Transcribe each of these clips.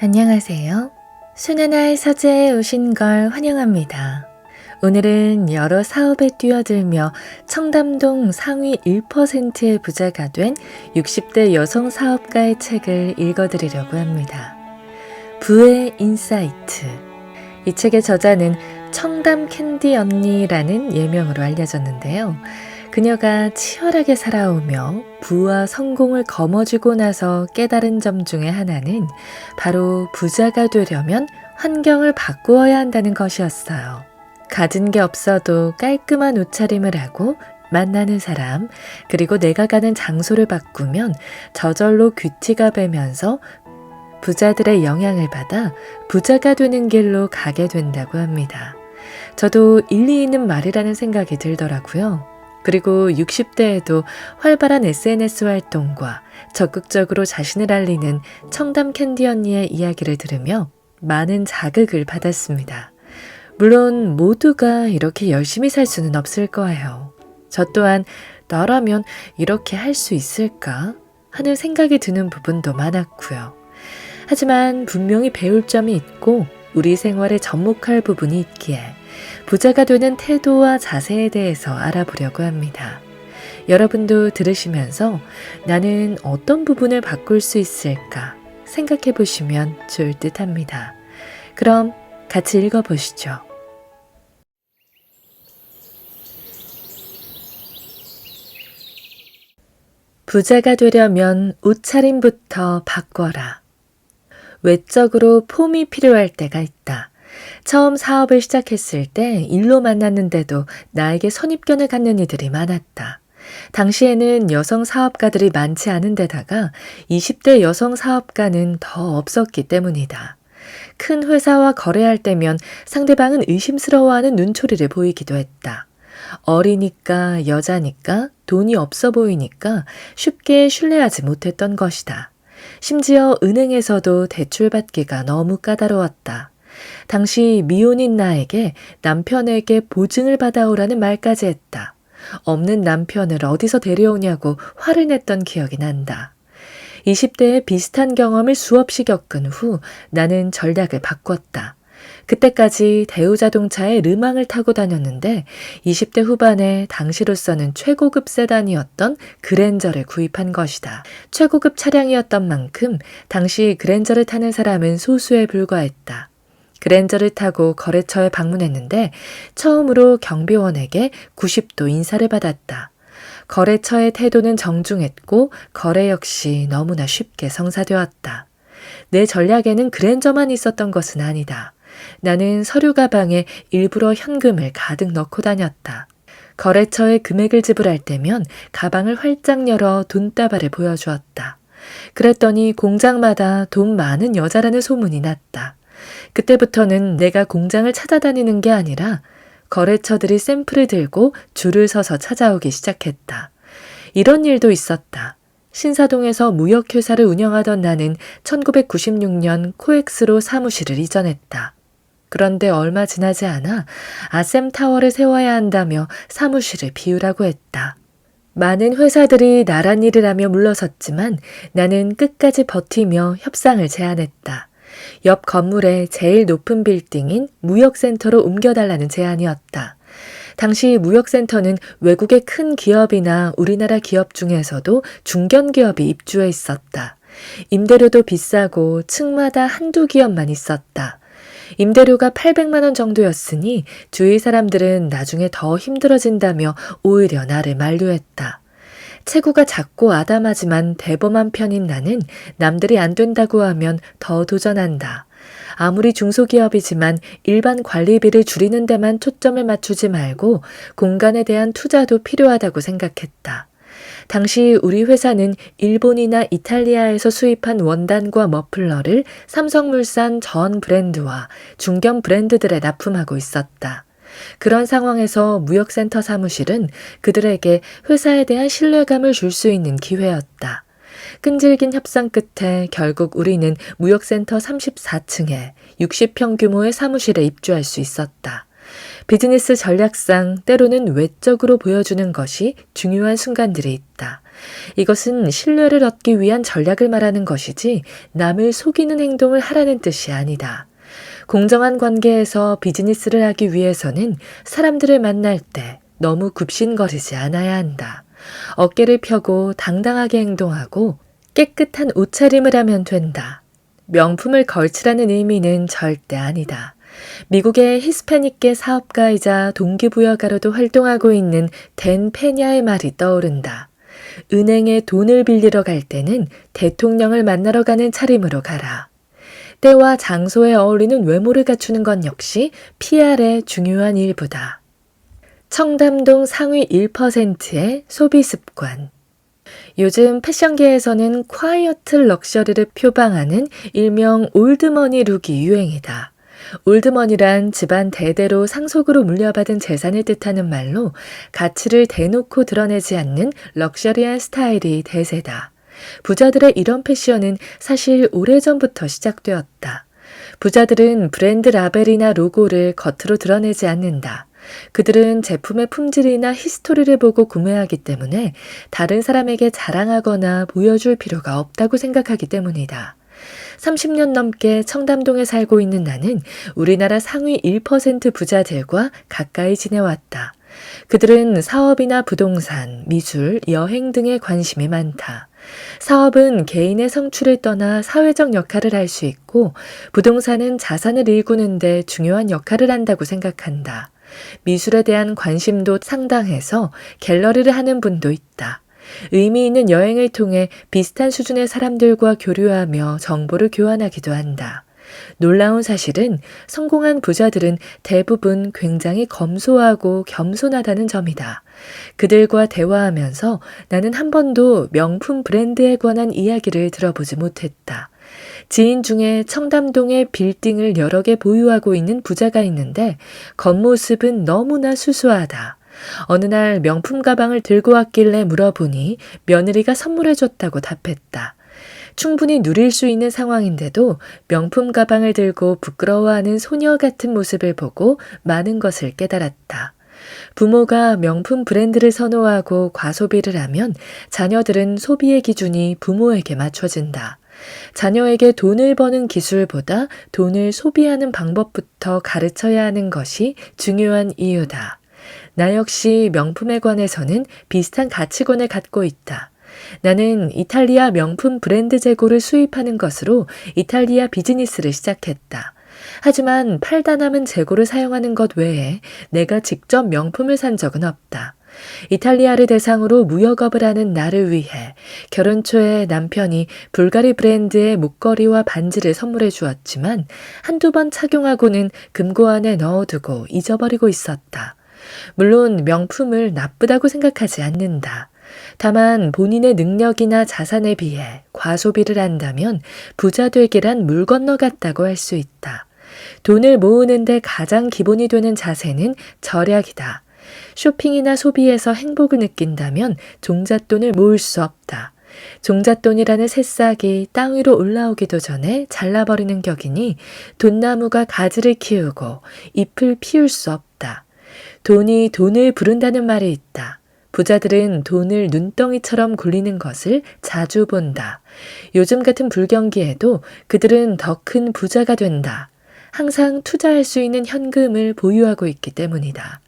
안녕하세요. 순환할 서재에 오신 걸 환영합니다. 오늘은 여러 사업에 뛰어들며 청담동 상위 1%의 부자가 된 60대 여성 사업가의 책을 읽어드리려고 합니다. 부의 인사이트. 이 책의 저자는 청담 캔디 언니라는 예명으로 알려졌는데요. 그녀가 치열하게 살아오며 부와 성공을 거머쥐고 나서 깨달은 점 중에 하나는 바로 부자가 되려면 환경을 바꾸어야 한다는 것이었어요. 가진 게 없어도 깔끔한 옷차림을 하고 만나는 사람, 그리고 내가 가는 장소를 바꾸면 저절로 귀티가 배면서 부자들의 영향을 받아 부자가 되는 길로 가게 된다고 합니다. 저도 일리 있는 말이라는 생각이 들더라고요. 그리고 60대에도 활발한 SNS 활동과 적극적으로 자신을 알리는 청담 캔디 언니의 이야기를 들으며 많은 자극을 받았습니다. 물론 모두가 이렇게 열심히 살 수는 없을 거예요. 저 또한 나라면 이렇게 할 수 있을까 하는 생각이 드는 부분도 많았고요. 하지만 분명히 배울 점이 있고 우리 생활에 접목할 부분이 있기에 부자가 되는 태도와 자세에 대해서 알아보려고 합니다. 여러분도 들으시면서 나는 어떤 부분을 바꿀 수 있을까 생각해 보시면 좋을 듯 합니다. 그럼 같이 읽어보시죠. 부자가 되려면 옷차림부터 바꿔라. 외적으로 폼이 필요할 때가 있다. 처음 사업을 시작했을 때 일로 만났는데도 나에게 선입견을 갖는 이들이 많았다. 당시에는 여성 사업가들이 많지 않은 데다가 20대 여성 사업가는 더 없었기 때문이다. 큰 회사와 거래할 때면 상대방은 의심스러워하는 눈초리를 보이기도 했다. 어리니까 여자니까 돈이 없어 보이니까 쉽게 신뢰하지 못했던 것이다. 심지어 은행에서도 대출받기가 너무 까다로웠다. 당시 미혼인 나에게 남편에게 보증을 받아오라는 말까지 했다. 없는 남편을 어디서 데려오냐고 화를 냈던 기억이 난다. 20대에 비슷한 경험을 수없이 겪은 후 나는 전략을 바꿨다. 그때까지 대우자동차에 르망을 타고 다녔는데 20대 후반에 당시로서는 최고급 세단이었던 그랜저를 구입한 것이다. 최고급 차량이었던 만큼 당시 그랜저를 타는 사람은 소수에 불과했다. 그랜저를 타고 거래처에 방문했는데 처음으로 경비원에게 90도 인사를 받았다. 거래처의 태도는 정중했고 거래 역시 너무나 쉽게 성사되었다. 내 전략에는 그랜저만 있었던 것은 아니다. 나는 서류 가방에 일부러 현금을 가득 넣고 다녔다. 거래처에 금액을 지불할 때면 가방을 활짝 열어 돈다발을 보여주었다. 그랬더니 공장마다 돈 많은 여자라는 소문이 났다. 그때부터는 내가 공장을 찾아다니는 게 아니라 거래처들이 샘플을 들고 줄을 서서 찾아오기 시작했다. 이런 일도 있었다. 신사동에서 무역회사를 운영하던 나는 1996년 코엑스로 사무실을 이전했다. 그런데 얼마 지나지 않아 아셈타워를 세워야 한다며 사무실을 비우라고 했다. 많은 회사들이 나란 일을 하며 물러섰지만 나는 끝까지 버티며 협상을 제안했다. 옆 건물의 제일 높은 빌딩인 무역센터로 옮겨달라는 제안이었다. 당시 무역센터는 외국의 큰 기업이나 우리나라 기업 중에서도 중견기업이 입주해 있었다. 임대료도 비싸고 층마다 한두 기업만 있었다. 임대료가 800만 원 정도였으니 주위 사람들은 나중에 더 힘들어진다며 오히려 나를 만류했다. 체구가 작고 아담하지만 대범한 편인 나는 남들이 안 된다고 하면 더 도전한다. 아무리 중소기업이지만 일반 관리비를 줄이는 데만 초점을 맞추지 말고 공간에 대한 투자도 필요하다고 생각했다. 당시 우리 회사는 일본이나 이탈리아에서 수입한 원단과 머플러를 삼성물산 전 브랜드와 중견 브랜드들에 납품하고 있었다. 그런 상황에서 무역센터 사무실은 그들에게 회사에 대한 신뢰감을 줄 수 있는 기회였다. 끈질긴 협상 끝에 결국 우리는 무역센터 34층에 60평 규모의 사무실에 입주할 수 있었다. 비즈니스 전략상 때로는 외적으로 보여주는 것이 중요한 순간들이 있다. 이것은 신뢰를 얻기 위한 전략을 말하는 것이지 남을 속이는 행동을 하라는 뜻이 아니다. 공정한 관계에서 비즈니스를 하기 위해서는 사람들을 만날 때 너무 굽신거리지 않아야 한다. 어깨를 펴고 당당하게 행동하고 깨끗한 옷차림을 하면 된다. 명품을 걸치라는 의미는 절대 아니다. 미국의 히스패닉계 사업가이자 동기부여가로도 활동하고 있는 댄 페냐의 말이 떠오른다. 은행에 돈을 빌리러 갈 때는 대통령을 만나러 가는 차림으로 가라. 때와 장소에 어울리는 외모를 갖추는 건 역시 PR의 중요한 일부다. 청담동 상위 1%의 소비 습관. 요즘 패션계에서는 콰이어트 럭셔리를 표방하는 일명 올드머니 룩이 유행이다. 올드머니란 집안 대대로 상속으로 물려받은 재산을 뜻하는 말로 가치를 대놓고 드러내지 않는 럭셔리한 스타일이 대세다. 부자들의 이런 패션은 사실 오래전부터 시작되었다. 부자들은 브랜드 라벨이나 로고를 겉으로 드러내지 않는다. 그들은 제품의 품질이나 히스토리를 보고 구매하기 때문에 다른 사람에게 자랑하거나 보여줄 필요가 없다고 생각하기 때문이다. 30년 넘게 청담동에 살고 있는 나는 우리나라 상위 1% 부자들과 가까이 지내왔다. 그들은 사업이나 부동산, 미술, 여행 등에 관심이 많다. 사업은 개인의 성취를 떠나 사회적 역할을 할 수 있고 부동산은 자산을 일구는데 중요한 역할을 한다고 생각한다. 미술에 대한 관심도 상당해서 갤러리를 하는 분도 있다. 의미 있는 여행을 통해 비슷한 수준의 사람들과 교류하며 정보를 교환하기도 한다. 놀라운 사실은 성공한 부자들은 대부분 굉장히 검소하고 겸손하다는 점이다. 그들과 대화하면서 나는 한 번도 명품 브랜드에 관한 이야기를 들어보지 못했다. 지인 중에 청담동에 빌딩을 여러 개 보유하고 있는 부자가 있는데 겉모습은 너무나 수수하다. 어느 날 명품 가방을 들고 왔길래 물어보니 며느리가 선물해줬다고 답했다. 충분히 누릴 수 있는 상황인데도 명품 가방을 들고 부끄러워하는 소녀 같은 모습을 보고 많은 것을 깨달았다. 부모가 명품 브랜드를 선호하고 과소비를 하면 자녀들은 소비의 기준이 부모에게 맞춰진다. 자녀에게 돈을 버는 기술보다 돈을 소비하는 방법부터 가르쳐야 하는 것이 중요한 이유다. 나 역시 명품에 관해서는 비슷한 가치관을 갖고 있다. 나는 이탈리아 명품 브랜드 재고를 수입하는 것으로 이탈리아 비즈니스를 시작했다. 하지만 팔다 남은 재고를 사용하는 것 외에 내가 직접 명품을 산 적은 없다. 이탈리아를 대상으로 무역업을 하는 나를 위해 결혼 초에 남편이 불가리 브랜드의 목걸이와 반지를 선물해 주었지만 한두 번 착용하고는 금고 안에 넣어두고 잊어버리고 있었다. 물론 명품을 나쁘다고 생각하지 않는다. 다만 본인의 능력이나 자산에 비해 과소비를 한다면 부자 되기란 물 건너갔다고 할 수 있다. 돈을 모으는데 가장 기본이 되는 자세는 절약이다. 쇼핑이나 소비에서 행복을 느낀다면 종잣돈을 모을 수 없다. 종잣돈이라는 새싹이 땅 위로 올라오기도 전에 잘라버리는 격이니 돈나무가 가지를 키우고 잎을 피울 수 없다. 돈이 돈을 부른다는 말이 있다. 부자들은 돈을 눈덩이처럼 굴리는 것을 자주 본다. 요즘 같은 불경기에도 그들은 더 큰 부자가 된다. 항상 투자할 수 있는 현금을 보유하고 있기 때문이다.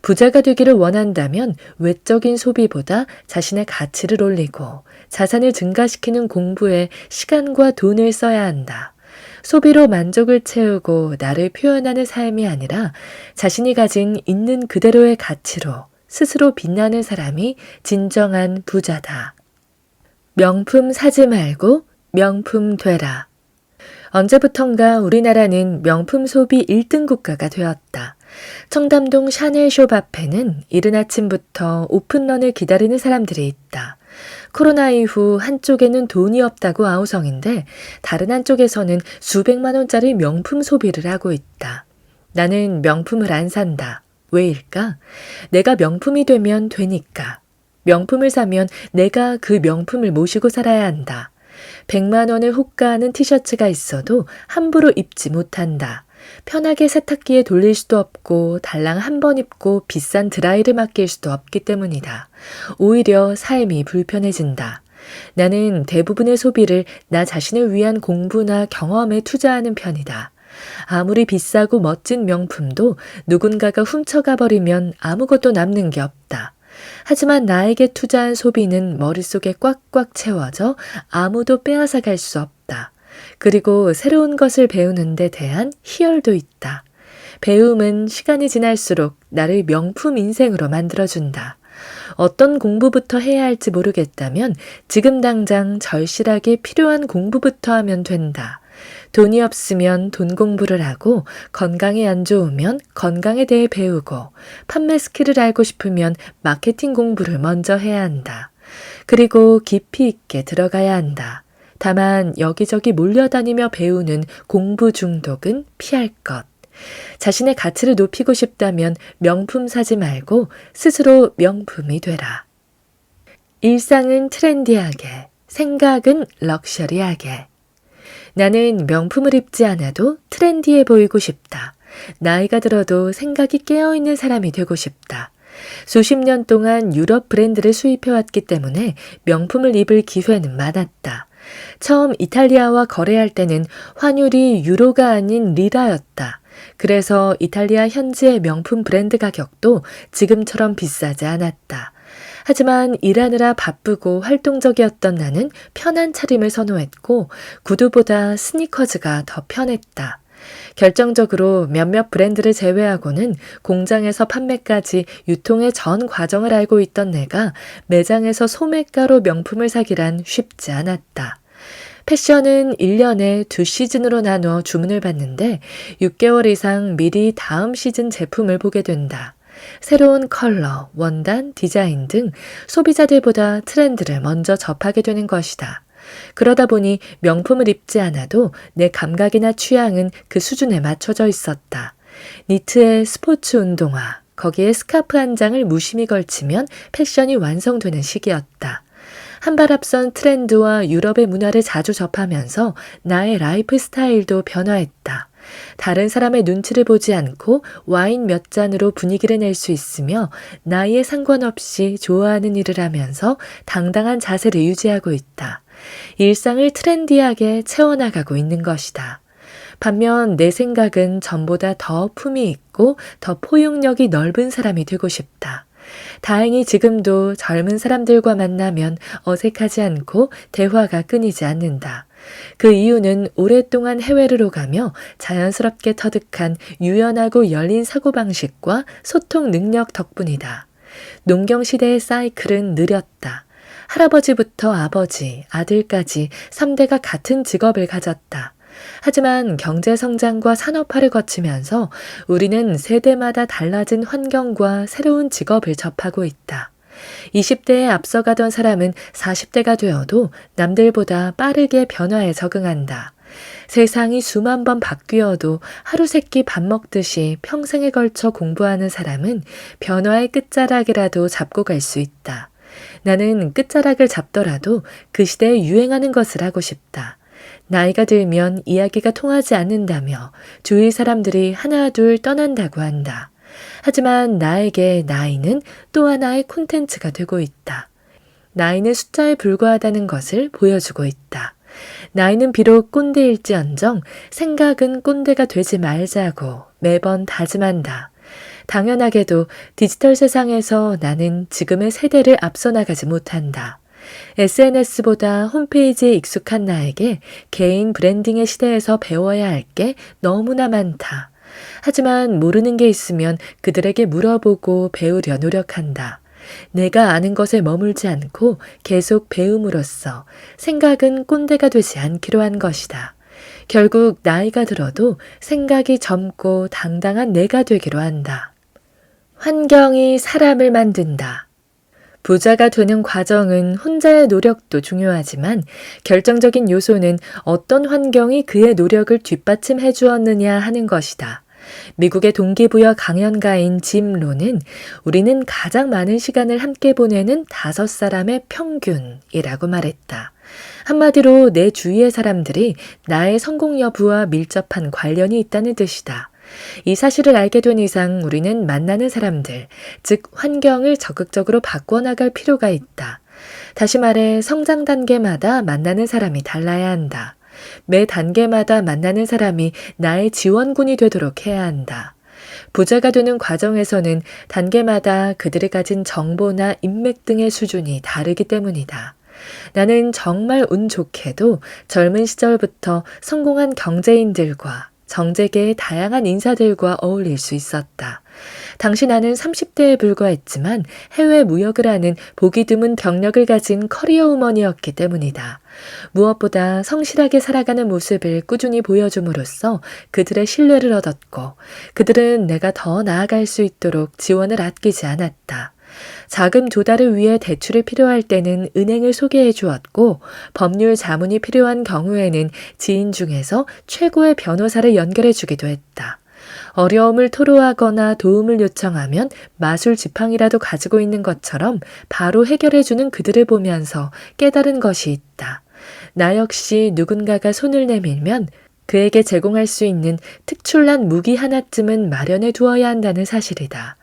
부자가 되기를 원한다면 외적인 소비보다 자신의 가치를 올리고 자산을 증가시키는 공부에 시간과 돈을 써야 한다. 소비로 만족을 채우고 나를 표현하는 삶이 아니라 자신이 가진 있는 그대로의 가치로 스스로 빛나는 사람이 진정한 부자다. 명품 사지 말고 명품 되라. 언제부턴가 우리나라는 명품 소비 1등 국가가 되었다. 청담동 샤넬숍 앞에는 이른 아침부터 오픈런을 기다리는 사람들이 있다. 코로나 이후 한쪽에는 돈이 없다고 아우성인데 다른 한쪽에서는 수백만 원짜리 명품 소비를 하고 있다. 나는 명품을 안 산다. 왜일까? 내가 명품이 되면 되니까. 명품을 사면 내가 그 명품을 모시고 살아야 한다. 100만 원을 호가하는 티셔츠가 있어도 함부로 입지 못한다. 편하게 세탁기에 돌릴 수도 없고 달랑 한 번 입고 비싼 드라이를 맡길 수도 없기 때문이다. 오히려 삶이 불편해진다. 나는 대부분의 소비를 나 자신을 위한 공부나 경험에 투자하는 편이다. 아무리 비싸고 멋진 명품도 누군가가 훔쳐가 버리면 아무것도 남는 게 없다. 하지만 나에게 투자한 소비는 머릿속에 꽉꽉 채워져 아무도 빼앗아 갈 수 없다. 그리고 새로운 것을 배우는 데 대한 희열도 있다. 배움은 시간이 지날수록 나를 명품 인생으로 만들어준다. 어떤 공부부터 해야 할지 모르겠다면 지금 당장 절실하게 필요한 공부부터 하면 된다. 돈이 없으면 돈 공부를 하고 건강이 안 좋으면 건강에 대해 배우고 판매 스킬을 알고 싶으면 마케팅 공부를 먼저 해야 한다. 그리고 깊이 있게 들어가야 한다. 다만 여기저기 몰려다니며 배우는 공부 중독은 피할 것. 자신의 가치를 높이고 싶다면 명품 사지 말고 스스로 명품이 되라. 일상은 트렌디하게, 생각은 럭셔리하게. 나는 명품을 입지 않아도 트렌디해 보이고 싶다. 나이가 들어도 생각이 깨어있는 사람이 되고 싶다. 수십 년 동안 유럽 브랜드를 수입해왔기 때문에 명품을 입을 기회는 많았다. 처음 이탈리아와 거래할 때는 환율이 유로가 아닌 리라였다. 그래서 이탈리아 현지의 명품 브랜드 가격도 지금처럼 비싸지 않았다. 하지만 일하느라 바쁘고 활동적이었던 나는 편한 차림을 선호했고 구두보다 스니커즈가 더 편했다. 결정적으로 몇몇 브랜드를 제외하고는 공장에서 판매까지 유통의 전 과정을 알고 있던 내가 매장에서 소매가로 명품을 사기란 쉽지 않았다. 패션은 1년에 2시즌으로 나눠 주문을 받는데 6개월 이상 미리 다음 시즌 제품을 보게 된다. 새로운 컬러, 원단, 디자인 등 소비자들보다 트렌드를 먼저 접하게 되는 것이다. 그러다 보니 명품을 입지 않아도 내 감각이나 취향은 그 수준에 맞춰져 있었다. 니트에 스포츠 운동화, 거기에 스카프 한 장을 무심히 걸치면 패션이 완성되는 시기였다. 한 발 앞선 트렌드와 유럽의 문화를 자주 접하면서 나의 라이프 스타일도 변화했다. 다른 사람의 눈치를 보지 않고 와인 몇 잔으로 분위기를 낼 수 있으며 나이에 상관없이 좋아하는 일을 하면서 당당한 자세를 유지하고 있다. 일상을 트렌디하게 채워나가고 있는 것이다. 반면 내 생각은 전보다 더 품이 있고 더 포용력이 넓은 사람이 되고 싶다. 다행히 지금도 젊은 사람들과 만나면 어색하지 않고 대화가 끊이지 않는다. 그 이유는 오랫동안 해외를 오가며 자연스럽게 터득한 유연하고 열린 사고방식과 소통 능력 덕분이다. 농경시대의 사이클은 느렸다. 할아버지부터 아버지, 아들까지 3대가 같은 직업을 가졌다. 하지만 경제성장과 산업화를 거치면서 우리는 세대마다 달라진 환경과 새로운 직업을 접하고 있다. 20대에 앞서가던 사람은 40대가 되어도 남들보다 빠르게 변화에 적응한다. 세상이 수만 번 바뀌어도 하루 세끼 밥 먹듯이 평생에 걸쳐 공부하는 사람은 변화의 끝자락이라도 잡고 갈 수 있다. 나는 끝자락을 잡더라도 그 시대에 유행하는 것을 하고 싶다. 나이가 들면 이야기가 통하지 않는다며 주위 사람들이 하나둘 떠난다고 한다. 하지만 나에게 나이는 또 하나의 콘텐츠가 되고 있다. 나이는 숫자에 불과하다는 것을 보여주고 있다. 나이는 비록 꼰대일지언정 생각은 꼰대가 되지 말자고 매번 다짐한다. 당연하게도 디지털 세상에서 나는 지금의 세대를 앞서 나가지 못한다. SNS보다 홈페이지에 익숙한 나에게 개인 브랜딩의 시대에서 배워야 할 게 너무나 많다. 하지만 모르는 게 있으면 그들에게 물어보고 배우려 노력한다. 내가 아는 것에 머물지 않고 계속 배움으로써 생각은 꼰대가 되지 않기로 한 것이다. 결국 나이가 들어도 생각이 젊고 당당한 내가 되기로 한다. 환경이 사람을 만든다. 부자가 되는 과정은 혼자의 노력도 중요하지만 결정적인 요소는 어떤 환경이 그의 노력을 뒷받침해 주었느냐 하는 것이다. 미국의 동기부여 강연가인 짐 론은 우리는 가장 많은 시간을 함께 보내는 5사람의 평균이라고 말했다. 한마디로 내 주위의 사람들이 나의 성공 여부와 밀접한 관련이 있다는 뜻이다. 이 사실을 알게 된 이상 우리는 만나는 사람들, 즉 환경을 적극적으로 바꿔나갈 필요가 있다. 다시 말해 성장 단계마다 만나는 사람이 달라야 한다. 매 단계마다 만나는 사람이 나의 지원군이 되도록 해야 한다. 부자가 되는 과정에서는 단계마다 그들이 가진 정보나 인맥 등의 수준이 다르기 때문이다. 나는 정말 운 좋게도 젊은 시절부터 성공한 경제인들과 정재계의 다양한 인사들과 어울릴 수 있었다. 당시 나는 30대에 불과했지만 해외 무역을 하는 보기 드문 경력을 가진 커리어 우먼이었기 때문이다. 무엇보다 성실하게 살아가는 모습을 꾸준히 보여줌으로써 그들의 신뢰를 얻었고 그들은 내가 더 나아갈 수 있도록 지원을 아끼지 않았다. 자금 조달을 위해 대출이 필요할 때는 은행을 소개해 주었고 법률 자문이 필요한 경우에는 지인 중에서 최고의 변호사를 연결해 주기도 했다. 어려움을 토로하거나 도움을 요청하면 마술 지팡이라도 가지고 있는 것처럼 바로 해결해 주는 그들을 보면서 깨달은 것이 있다. 나 역시 누군가가 손을 내밀면 그에게 제공할 수 있는 특출난 무기 하나쯤은 마련해 두어야 한다는 사실이다.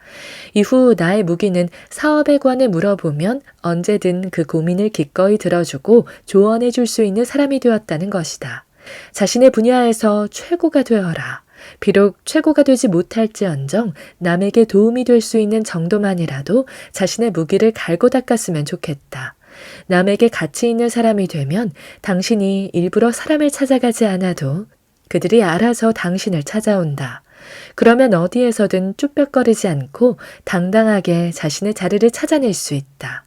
이후 나의 무기는 사업에 관해 물어보면 언제든 그 고민을 기꺼이 들어주고 조언해 줄 수 있는 사람이 되었다는 것이다. 자신의 분야에서 최고가 되어라. 비록 최고가 되지 못할지언정 남에게 도움이 될 수 있는 정도만이라도 자신의 무기를 갈고 닦았으면 좋겠다. 남에게 가치 있는 사람이 되면 당신이 일부러 사람을 찾아가지 않아도 그들이 알아서 당신을 찾아온다. 그러면 어디에서든 쭈뼛거리지 않고 당당하게 자신의 자리를 찾아낼 수 있다.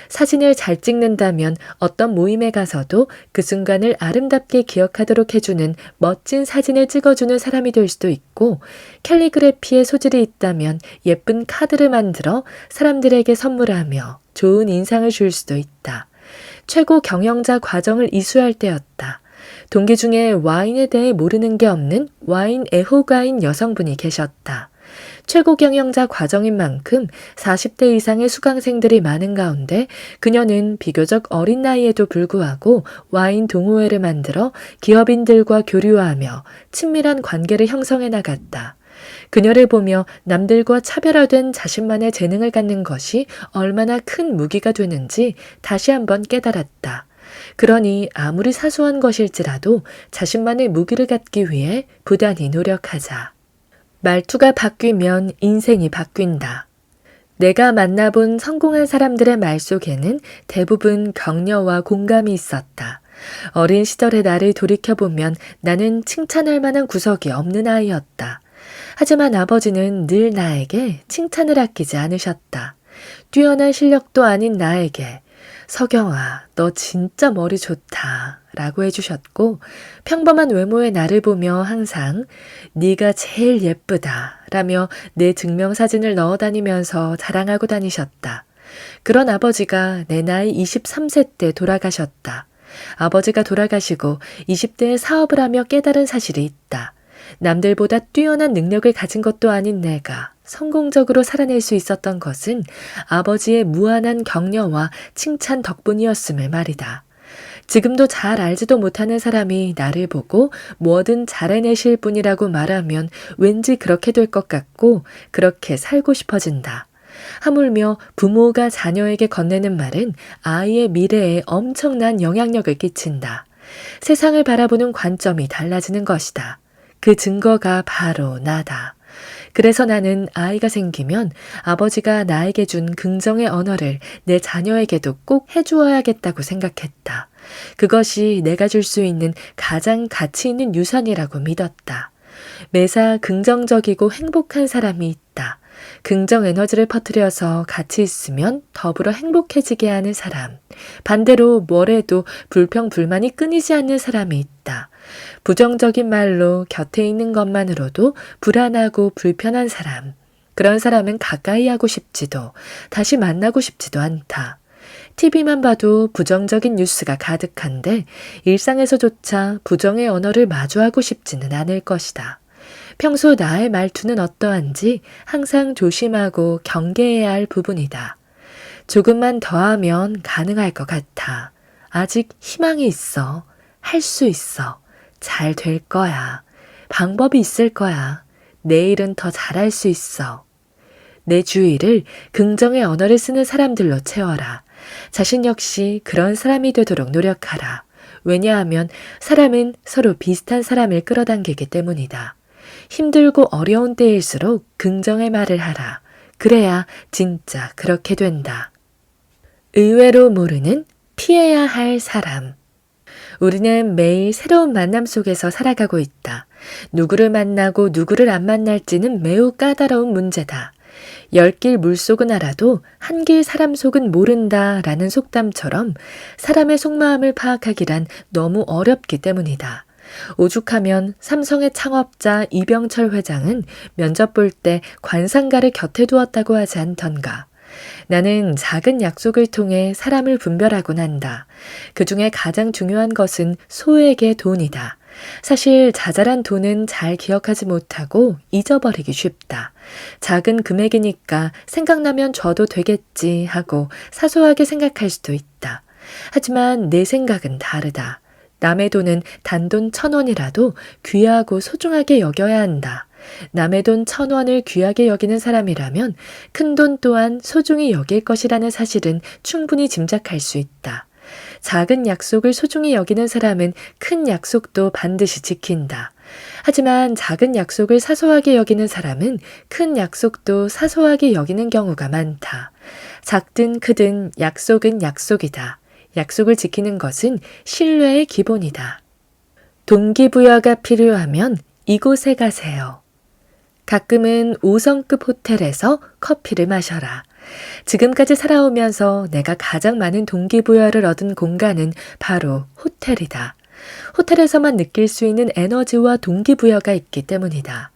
사진을 잘 찍는다면 어떤 모임에 가서도 그 순간을 아름답게 기억하도록 해주는 멋진 사진을 찍어주는 사람이 될 수도 있고, 캘리그래피의 소질이 있다면 예쁜 카드를 만들어 사람들에게 선물하며 좋은 인상을 줄 수도 있다. 최고 경영자 과정을 이수할 때였다. 동기 중에 와인에 대해 모르는 게 없는 와인 애호가인 여성분이 계셨다. 최고 경영자 과정인 만큼 40대 이상의 수강생들이 많은 가운데 그녀는 비교적 어린 나이에도 불구하고 와인 동호회를 만들어 기업인들과 교류하며 친밀한 관계를 형성해 나갔다. 그녀를 보며 남들과 차별화된 자신만의 재능을 갖는 것이 얼마나 큰 무기가 되는지 다시 한번 깨달았다. 그러니 아무리 사소한 것일지라도 자신만의 무기를 갖기 위해 부단히 노력하자. 말투가 바뀌면 인생이 바뀐다. 내가 만나본 성공한 사람들의 말 속에는 대부분 격려와 공감이 있었다. 어린 시절의 나를 돌이켜보면 나는 칭찬할 만한 구석이 없는 아이였다. 하지만 아버지는 늘 나에게 칭찬을 아끼지 않으셨다. 뛰어난 실력도 아닌 나에게 서경아, 너 진짜 머리 좋다 라고 해주셨고 평범한 외모의 나를 보며 항상 네가 제일 예쁘다 라며 내 증명사진을 넣어 다니면서 자랑하고 다니셨다. 그런 아버지가 내 나이 23세 때 돌아가셨다. 아버지가 돌아가시고 20대에 사업을 하며 깨달은 사실이 있다. 남들보다 뛰어난 능력을 가진 것도 아닌 내가 성공적으로 살아낼 수 있었던 것은 아버지의 무한한 격려와 칭찬 덕분이었음을 말이다. 지금도 잘 알지도 못하는 사람이 나를 보고 뭐든 잘해내실 분이라고 말하면 왠지 그렇게 될 것 같고 그렇게 살고 싶어진다. 하물며 부모가 자녀에게 건네는 말은 아이의 미래에 엄청난 영향력을 끼친다. 세상을 바라보는 관점이 달라지는 것이다. 그 증거가 바로 나다. 그래서 나는 아이가 생기면 아버지가 나에게 준 긍정의 언어를 내 자녀에게도 꼭 해주어야겠다고 생각했다. 그것이 내가 줄 수 있는 가장 가치 있는 유산이라고 믿었다. 매사 긍정적이고 행복한 사람이 있다. 긍정 에너지를 퍼뜨려서 같이 있으면 더불어 행복해지게 하는 사람. 반대로 뭐래도 불평불만이 끊이지 않는 사람이 있다. 부정적인 말로 곁에 있는 것만으로도 불안하고 불편한 사람. 그런 사람은 가까이 하고 싶지도 다시 만나고 싶지도 않다. TV만 봐도 부정적인 뉴스가 가득한데 일상에서조차 부정의 언어를 마주하고 싶지는 않을 것이다. 평소 나의 말투는 어떠한지 항상 조심하고 경계해야 할 부분이다. 조금만 더 하면 가능할 것 같아. 아직 희망이 있어. 할 수 있어. 잘 될 거야. 방법이 있을 거야. 내일은 더 잘할 수 있어. 내 주위를 긍정의 언어를 쓰는 사람들로 채워라. 자신 역시 그런 사람이 되도록 노력하라. 왜냐하면 사람은 서로 비슷한 사람을 끌어당기기 때문이다. 힘들고 어려운 때일수록 긍정의 말을 하라. 그래야 진짜 그렇게 된다. 의외로 모르는 피해야 할 사람. 우리는 매일 새로운 만남 속에서 살아가고 있다. 누구를 만나고 누구를 안 만날지는 매우 까다로운 문제다. 10길 물속은 알아도 한 길 사람 속은 모른다 라는 속담처럼 사람의 속마음을 파악하기란 너무 어렵기 때문이다. 오죽하면 삼성의 창업자 이병철 회장은 면접 볼 때 관상가를 곁에 두었다고 하지 않던가. 나는 작은 약속을 통해 사람을 분별하곤 한다. 그 중에 가장 중요한 것은 소액의 돈이다. 사실 자잘한 돈은 잘 기억하지 못하고 잊어버리기 쉽다. 작은 금액이니까 생각나면 줘도 되겠지 하고 사소하게 생각할 수도 있다. 하지만 내 생각은 다르다. 남의 돈은 단돈 1,000원이라도 귀하고 소중하게 여겨야 한다. 남의 돈 1,000원을 귀하게 여기는 사람이라면 큰 돈 또한 소중히 여길 것이라는 사실은 충분히 짐작할 수 있다. 작은 약속을 소중히 여기는 사람은 큰 약속도 반드시 지킨다. 하지만 작은 약속을 사소하게 여기는 사람은 큰 약속도 사소하게 여기는 경우가 많다. 작든 크든 약속은 약속이다. 약속을 지키는 것은 신뢰의 기본이다. 동기부여가 필요하면 이곳에 가세요. 가끔은 5성급 호텔에서 커피를 마셔라. 지금까지 살아오면서 내가 가장 많은 동기부여를 얻은 공간은 바로 호텔이다. 호텔에서만 느낄 수 있는 에너지와 동기부여가 있기 때문이다.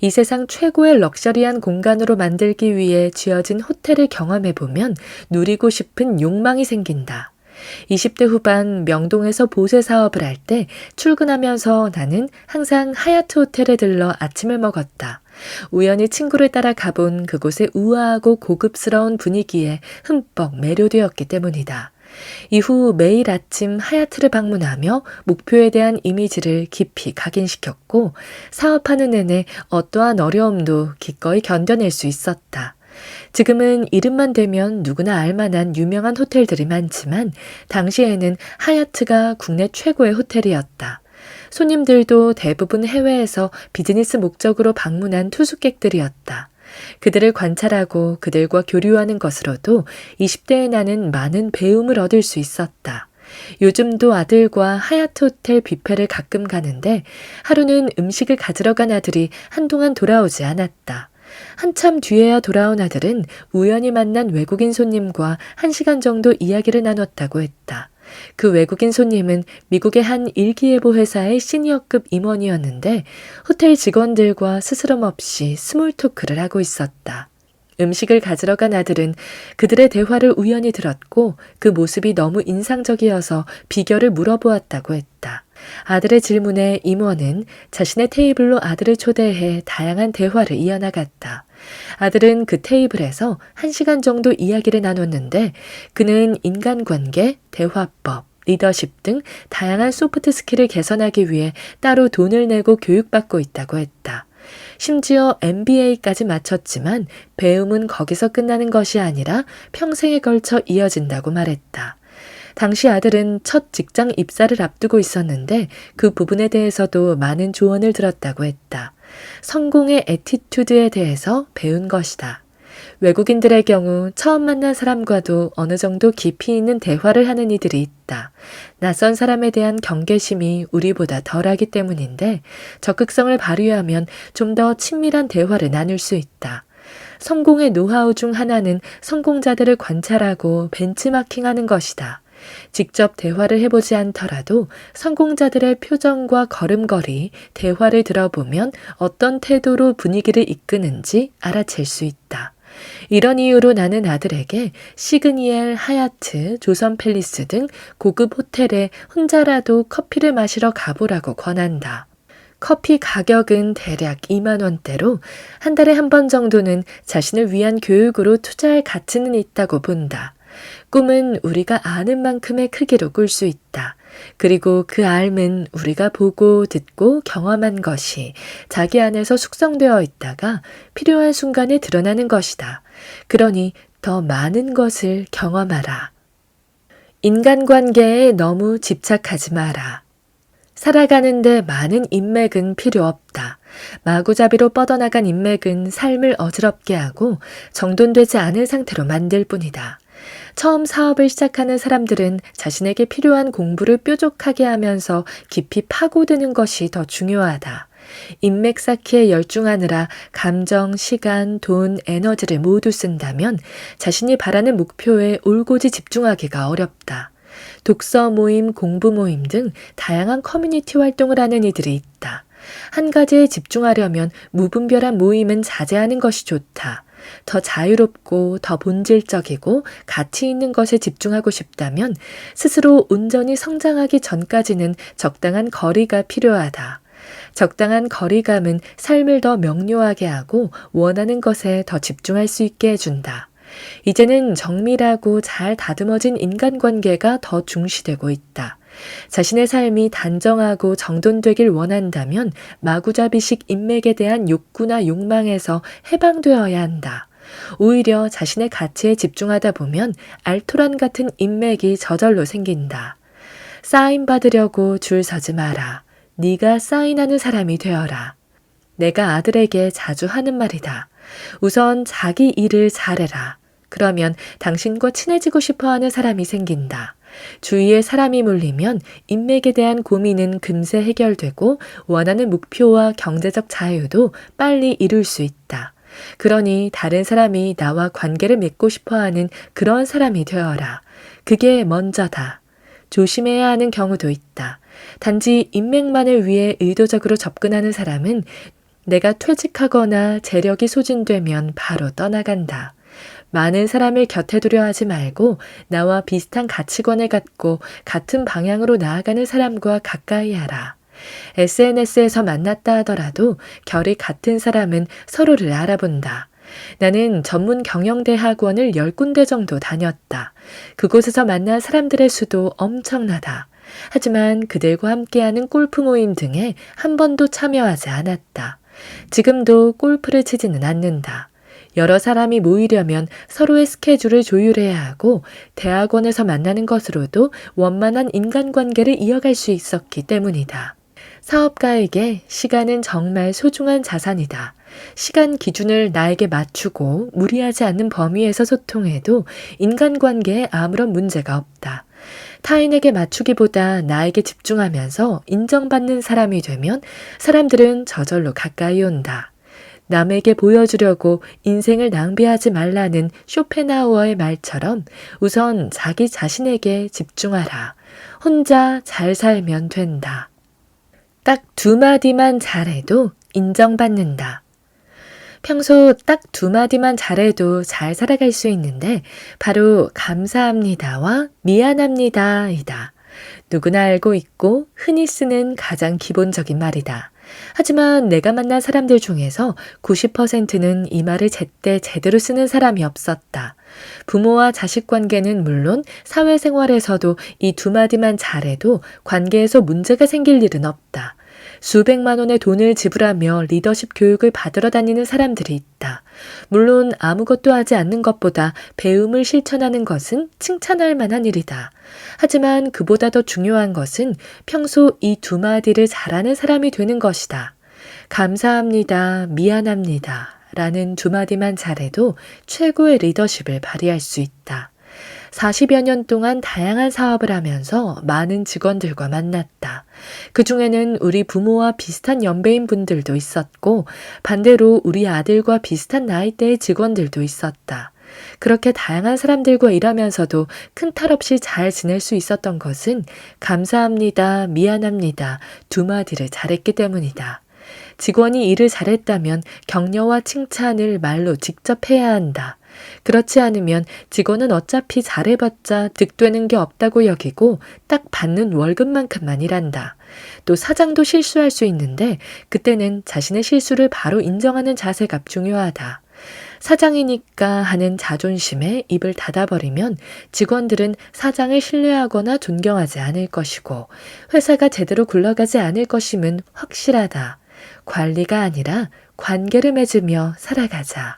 이 세상 최고의 럭셔리한 공간으로 만들기 위해 지어진 호텔을 경험해보면 누리고 싶은 욕망이 생긴다. 20대 후반 명동에서 보세 사업을 할 때 출근하면서 나는 항상 하얏트 호텔에 들러 아침을 먹었다. 우연히 친구를 따라 가본 그곳의 우아하고 고급스러운 분위기에 흠뻑 매료되었기 때문이다. 이후 매일 아침 하얏트를 방문하며 목표에 대한 이미지를 깊이 각인시켰고 사업하는 내내 어떠한 어려움도 기꺼이 견뎌낼 수 있었다. 지금은 이름만 대면 누구나 알만한 유명한 호텔들이 많지만 당시에는 하얏트가 국내 최고의 호텔이었다. 손님들도 대부분 해외에서 비즈니스 목적으로 방문한 투숙객들이었다. 그들을 관찰하고 그들과 교류하는 것으로도 20대의 나는 많은 배움을 얻을 수 있었다. 요즘도 아들과 하얏트 호텔 뷔페를 가끔 가는데 하루는 음식을 가지러 간 아들이 한동안 돌아오지 않았다. 한참 뒤에야 돌아온 아들은 우연히 만난 외국인 손님과 1시간 정도 이야기를 나눴다고 했다. 그 외국인 손님은 미국의 한 일기예보 회사의 시니어급 임원이었는데 호텔 직원들과 스스럼 없이 스몰 토크를 하고 있었다. 음식을 가지러 간 아들은 그들의 대화를 우연히 들었고 그 모습이 너무 인상적이어서 비결을 물어보았다고 했다. 아들의 질문에 임원은 자신의 테이블로 아들을 초대해 다양한 대화를 이어나갔다. 아들은 그 테이블에서 1시간 정도 이야기를 나눴는데 그는 인간관계, 대화법, 리더십 등 다양한 소프트 스킬을 개선하기 위해 따로 돈을 내고 교육받고 있다고 했다. 심지어 MBA까지 마쳤지만 배움은 거기서 끝나는 것이 아니라 평생에 걸쳐 이어진다고 말했다. 당시 아들은 첫 직장 입사를 앞두고 있었는데 그 부분에 대해서도 많은 조언을 들었다고 했다. 성공의 애티튜드에 대해서 배운 것이다. 외국인들의 경우 처음 만난 사람과도 어느 정도 깊이 있는 대화를 하는 이들이 있다. 낯선 사람에 대한 경계심이 우리보다 덜하기 때문인데 적극성을 발휘하면 좀 더 친밀한 대화를 나눌 수 있다. 성공의 노하우 중 하나는 성공자들을 관찰하고 벤치마킹하는 것이다. 직접 대화를 해보지 않더라도 성공자들의 표정과 걸음걸이, 대화를 들어보면 어떤 태도로 분위기를 이끄는지 알아챌 수 있다. 이런 이유로 나는 아들에게 시그니엘, 하얏트, 조선 팰리스 등 고급 호텔에 혼자라도 커피를 마시러 가보라고 권한다. 커피 가격은 대략 2만 원대로 한 달에 한 번 정도는 자신을 위한 교육으로 투자할 가치는 있다고 본다. 꿈은 우리가 아는 만큼의 크기로 꿀 수 있다. 그리고 그 삶은 우리가 보고 듣고 경험한 것이 자기 안에서 숙성되어 있다가 필요한 순간에 드러나는 것이다. 그러니 더 많은 것을 경험하라. 인간관계에 너무 집착하지 마라. 살아가는데 많은 인맥은 필요 없다. 마구잡이로 뻗어나간 인맥은 삶을 어지럽게 하고 정돈되지 않은 상태로 만들 뿐이다. 처음 사업을 시작하는 사람들은 자신에게 필요한 공부를 뾰족하게 하면서 깊이 파고드는 것이 더 중요하다. 인맥 쌓기에 열중하느라 감정, 시간, 돈, 에너지를 모두 쓴다면 자신이 바라는 목표에 올곧이 집중하기가 어렵다. 독서 모임, 공부 모임 등 다양한 커뮤니티 활동을 하는 이들이 있다. 한 가지에 집중하려면 무분별한 모임은 자제하는 것이 좋다. 더 자유롭고 더 본질적이고 가치 있는 것에 집중하고 싶다면 스스로 온전히 성장하기 전까지는 적당한 거리가 필요하다. 적당한 거리감은 삶을 더 명료하게 하고 원하는 것에 더 집중할 수 있게 해준다. 이제는 정밀하고 잘 다듬어진 인간관계가 더 중시되고 있다. 자신의 삶이 단정하고 정돈되길 원한다면 마구잡이식 인맥에 대한 욕구나 욕망에서 해방되어야 한다. 오히려 자신의 가치에 집중하다 보면 알토란 같은 인맥이 저절로 생긴다. 사인 받으려고 줄 서지 마라. 네가 사인하는 사람이 되어라. 내가 아들에게 자주 하는 말이다. 우선 자기 일을 잘해라. 그러면 당신과 친해지고 싶어하는 사람이 생긴다. 주위에 사람이 몰리면 인맥에 대한 고민은 금세 해결되고 원하는 목표와 경제적 자유도 빨리 이룰 수 있다. 그러니 다른 사람이 나와 관계를 맺고 싶어하는 그런 사람이 되어라. 그게 먼저다. 조심해야 하는 경우도 있다. 단지 인맥만을 위해 의도적으로 접근하는 사람은 내가 퇴직하거나 재력이 소진되면 바로 떠나간다. 많은 사람을 곁에 두려 하지 말고 나와 비슷한 가치관을 갖고 같은 방향으로 나아가는 사람과 가까이 하라. SNS에서 만났다 하더라도 결이 같은 사람은 서로를 알아본다. 나는 전문 경영대학원을 10군데 정도 다녔다. 그곳에서 만난 사람들의 수도 엄청나다. 하지만 그들과 함께하는 골프 모임 등에 한 번도 참여하지 않았다. 지금도 골프를 치지는 않는다. 여러 사람이 모이려면 서로의 스케줄을 조율해야 하고 대학원에서 만나는 것으로도 원만한 인간관계를 이어갈 수 있었기 때문이다. 사업가에게 시간은 정말 소중한 자산이다. 시간 기준을 나에게 맞추고 무리하지 않는 범위에서 소통해도 인간관계에 아무런 문제가 없다. 타인에게 맞추기보다 나에게 집중하면서 인정받는 사람이 되면 사람들은 저절로 가까이 온다. 남에게 보여주려고 인생을 낭비하지 말라는 쇼펜하우어의 말처럼 우선 자기 자신에게 집중하라. 혼자 잘 살면 된다. 딱 2마디만 잘해도 인정받는다. 평소 딱 2마디만 잘해도 잘 살아갈 수 있는데 바로 감사합니다와 미안합니다이다. 누구나 알고 있고 흔히 쓰는 가장 기본적인 말이다. 하지만 내가 만난 사람들 중에서 90%는 이 말을 제때 제대로 쓰는 사람이 없었다. 부모와 자식 관계는 물론 사회생활에서도 이 2마디만 잘해도 관계에서 문제가 생길 일은 없다. 수백만 원의 돈을 지불하며 리더십 교육을 받으러 다니는 사람들이 있다. 물론 아무것도 하지 않는 것보다 배움을 실천하는 것은 칭찬할 만한 일이다. 하지만 그보다 더 중요한 것은 평소 이 2마디를 잘하는 사람이 되는 것이다. 감사합니다, 미안합니다 라는 2마디만 잘해도 최고의 리더십을 발휘할 수 있다. 40여 년 동안 다양한 사업을 하면서 많은 직원들과 만났다. 그중에는 우리 부모와 비슷한 연배인 분들도 있었고 반대로 우리 아들과 비슷한 나이대의 직원들도 있었다. 그렇게 다양한 사람들과 일하면서도 큰 탈 없이 잘 지낼 수 있었던 것은 감사합니다, 미안합니다 2마디를 잘했기 때문이다. 직원이 일을 잘했다면 격려와 칭찬을 말로 직접 해야 한다. 그렇지 않으면 직원은 어차피 잘해봤자 득되는 게 없다고 여기고 딱 받는 월급만큼만 일한다. 또 사장도 실수할 수 있는데 그때는 자신의 실수를 바로 인정하는 자세가 중요하다. 사장이니까 하는 자존심에 입을 닫아버리면 직원들은 사장을 신뢰하거나 존경하지 않을 것이고 회사가 제대로 굴러가지 않을 것임은 확실하다. 관리가 아니라 관계를 맺으며 살아가자.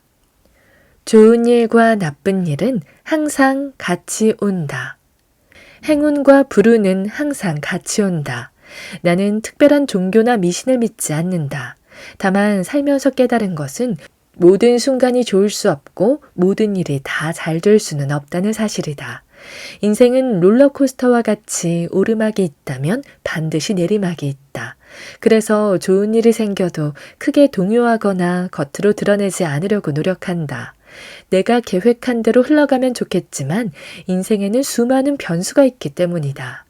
좋은 일과 나쁜 일은 항상 같이 온다. 행운과 불운은 항상 같이 온다. 나는 특별한 종교나 미신을 믿지 않는다. 다만 살면서 깨달은 것은 모든 순간이 좋을 수 없고 모든 일이 다 잘 될 수는 없다는 사실이다. 인생은 롤러코스터와 같이 오르막이 있다면 반드시 내리막이 있다. 그래서 좋은 일이 생겨도 크게 동요하거나 겉으로 드러내지 않으려고 노력한다. 내가 계획한 대로 흘러가면 좋겠지만 인생에는 수많은 변수가 있기 때문이다.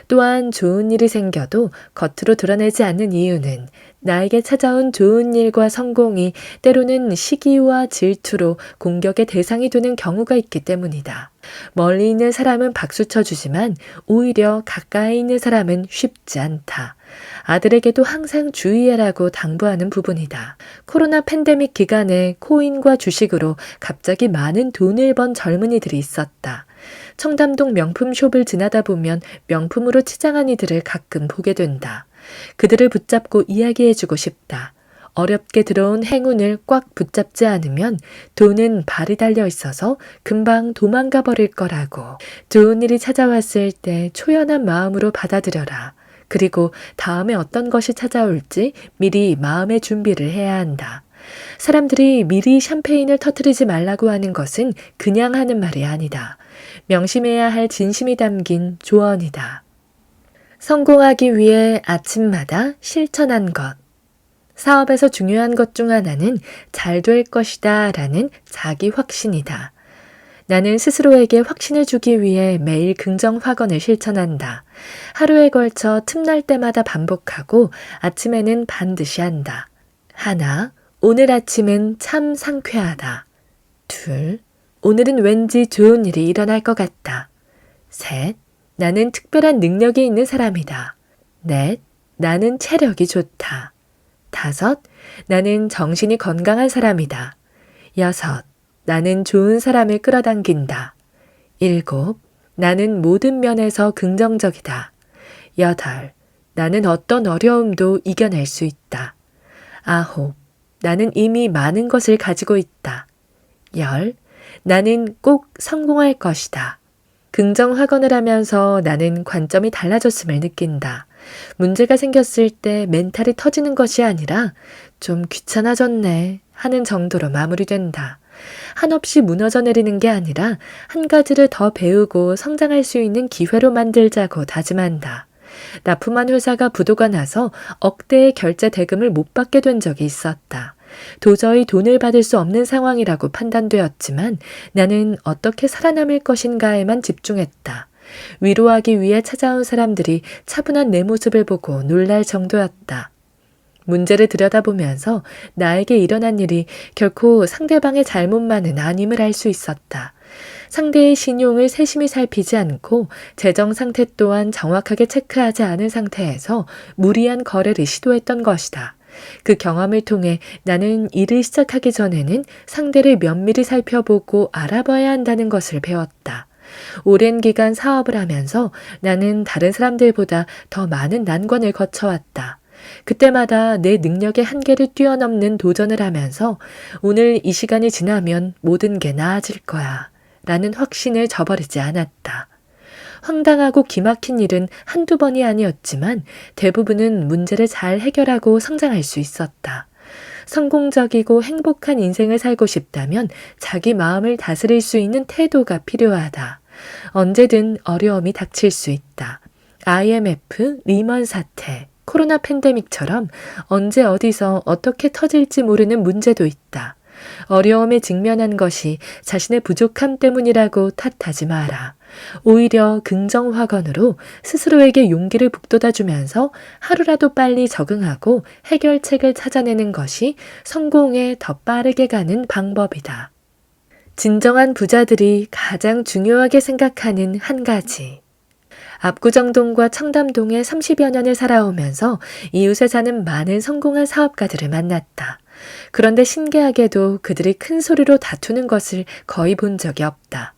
또한 좋은 일이 생겨도 겉으로 드러내지 않는 이유는 나에게 찾아온 좋은 일과 성공이 때로는 시기와 질투로 공격의 대상이 되는 경우가 있기 때문이다. 멀리 있는 사람은 박수 쳐주지만 오히려 가까이 있는 사람은 쉽지 않다. 아들에게도 항상 주의하라고 당부하는 부분이다. 코로나 팬데믹 기간에 코인과 주식으로 갑자기 많은 돈을 번 젊은이들이 있었다. 청담동 명품숍을 지나다 보면 명품으로 치장한 이들을 가끔 보게 된다. 그들을 붙잡고 이야기해주고 싶다. 어렵게 들어온 행운을 꽉 붙잡지 않으면 돈은 발이 달려 있어서 금방 도망가 버릴 거라고. 좋은 일이 찾아왔을 때 초연한 마음으로 받아들여라. 그리고 다음에 어떤 것이 찾아올지 미리 마음의 준비를 해야 한다. 사람들이 미리 샴페인을 터뜨리지 말라고 하는 것은 그냥 하는 말이 아니다. 명심해야 할 진심이 담긴 조언이다. 성공하기 위해 아침마다 실천한 것. 사업에서 중요한 것 중 하나는 잘 될 것이다 라는 자기 확신이다. 나는 스스로에게 확신을 주기 위해 매일 긍정 확언을 실천한다. 하루에 걸쳐 틈날 때마다 반복하고 아침에는 반드시 한다. 하나, 오늘 아침은 참 상쾌하다. 둘, 오늘은 왠지 좋은 일이 일어날 것 같다. 셋, 나는 특별한 능력이 있는 사람이다. 넷, 나는 체력이 좋다. 다섯, 나는 정신이 건강한 사람이다. 여섯, 나는 좋은 사람을 끌어당긴다. 일곱, 나는 모든 면에서 긍정적이다. 여덟, 나는 어떤 어려움도 이겨낼 수 있다. 아홉, 나는 이미 많은 것을 가지고 있다. 열, 나는 꼭 성공할 것이다. 긍정 확언을 하면서 나는 관점이 달라졌음을 느낀다. 문제가 생겼을 때 멘탈이 터지는 것이 아니라 좀 귀찮아졌네 하는 정도로 마무리된다. 한없이 무너져 내리는 게 아니라 한 가지를 더 배우고 성장할 수 있는 기회로 만들자고 다짐한다. 납품한 회사가 부도가 나서 억대의 결제 대금을 못 받게 된 적이 있었다. 도저히 돈을 받을 수 없는 상황이라고 판단되었지만 나는 어떻게 살아남을 것인가에만 집중했다. 위로하기 위해 찾아온 사람들이 차분한 내 모습을 보고 놀랄 정도였다. 문제를 들여다보면서 나에게 일어난 일이 결코 상대방의 잘못만은 아님을 알 수 있었다. 상대의 신용을 세심히 살피지 않고 재정 상태 또한 정확하게 체크하지 않은 상태에서 무리한 거래를 시도했던 것이다. 그 경험을 통해 나는 일을 시작하기 전에는 상대를 면밀히 살펴보고 알아봐야 한다는 것을 배웠다. 오랜 기간 사업을 하면서 나는 다른 사람들보다 더 많은 난관을 거쳐왔다. 그때마다 내 능력의 한계를 뛰어넘는 도전을 하면서 오늘 이 시간이 지나면 모든 게 나아질 거야 라는 확신을 저버리지 않았다. 황당하고 기막힌 일은 한두 번이 아니었지만 대부분은 문제를 잘 해결하고 성장할 수 있었다. 성공적이고 행복한 인생을 살고 싶다면 자기 마음을 다스릴 수 있는 태도가 필요하다. 언제든 어려움이 닥칠 수 있다. IMF, 리먼 사태, 코로나 팬데믹처럼 언제 어디서 어떻게 터질지 모르는 문제도 있다. 어려움에 직면한 것이 자신의 부족함 때문이라고 탓하지 마라. 오히려 긍정 확언으로 스스로에게 용기를 북돋아주면서 하루라도 빨리 적응하고 해결책을 찾아내는 것이 성공에 더 빠르게 가는 방법이다. 진정한 부자들이 가장 중요하게 생각하는 한 가지. 압구정동과 청담동에 30여 년을 살아오면서 이웃에 사는 많은 성공한 사업가들을 만났다. 그런데 신기하게도 그들이 큰 소리로 다투는 것을 거의 본 적이 없다.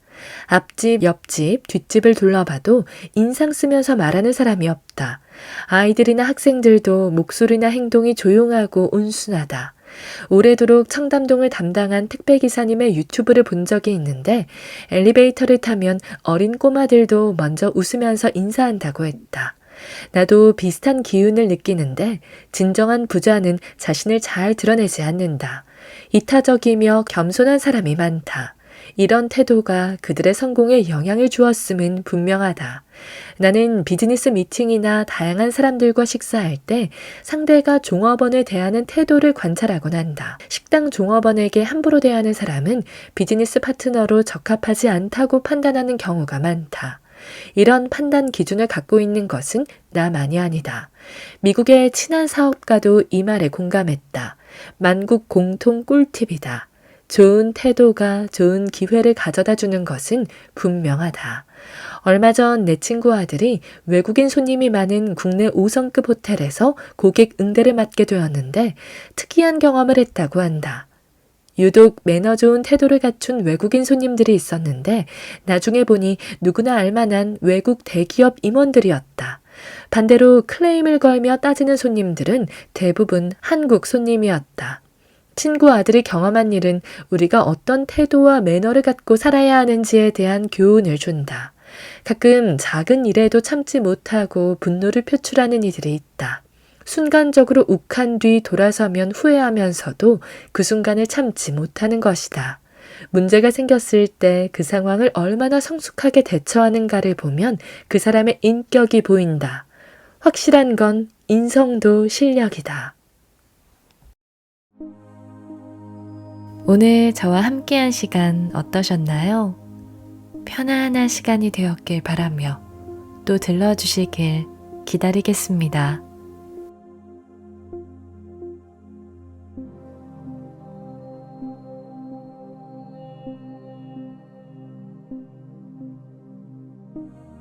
앞집, 옆집, 뒷집을 둘러봐도 인상 쓰면서 말하는 사람이 없다. 아이들이나 학생들도 목소리나 행동이 조용하고 온순하다. 오래도록 청담동을 담당한 택배기사님의 유튜브를 본 적이 있는데 엘리베이터를 타면 어린 꼬마들도 먼저 웃으면서 인사한다고 했다. 나도 비슷한 기운을 느끼는데 진정한 부자는 자신을 잘 드러내지 않는다. 이타적이며 겸손한 사람이 많다. 이런 태도가 그들의 성공에 영향을 주었음은 분명하다. 나는 비즈니스 미팅이나 다양한 사람들과 식사할 때 상대가 종업원을 대하는 태도를 관찰하곤 한다. 식당 종업원에게 함부로 대하는 사람은 비즈니스 파트너로 적합하지 않다고 판단하는 경우가 많다. 이런 판단 기준을 갖고 있는 것은 나만이 아니다. 미국의 친한 사업가도 이 말에 공감했다. 만국 공통 꿀팁이다. 좋은 태도가 좋은 기회를 가져다 주는 것은 분명하다. 얼마 전 내 친구 아들이 외국인 손님이 많은 국내 5성급 호텔에서 고객 응대를 맡게 되었는데 특이한 경험을 했다고 한다. 유독 매너 좋은 태도를 갖춘 외국인 손님들이 있었는데 나중에 보니 누구나 알만한 외국 대기업 임원들이었다. 반대로 클레임을 걸며 따지는 손님들은 대부분 한국 손님이었다. 친구 아들이 경험한 일은 우리가 어떤 태도와 매너를 갖고 살아야 하는지에 대한 교훈을 준다. 가끔 작은 일에도 참지 못하고 분노를 표출하는 이들이 있다. 순간적으로 욱한 뒤 돌아서면 후회하면서도 그 순간을 참지 못하는 것이다. 문제가 생겼을 때 그 상황을 얼마나 성숙하게 대처하는가를 보면 그 사람의 인격이 보인다. 확실한 건 인성도 실력이다. 오늘 저와 함께한 시간 어떠셨나요? 편안한 시간이 되었길 바라며 또 들러주시길 기다리겠습니다.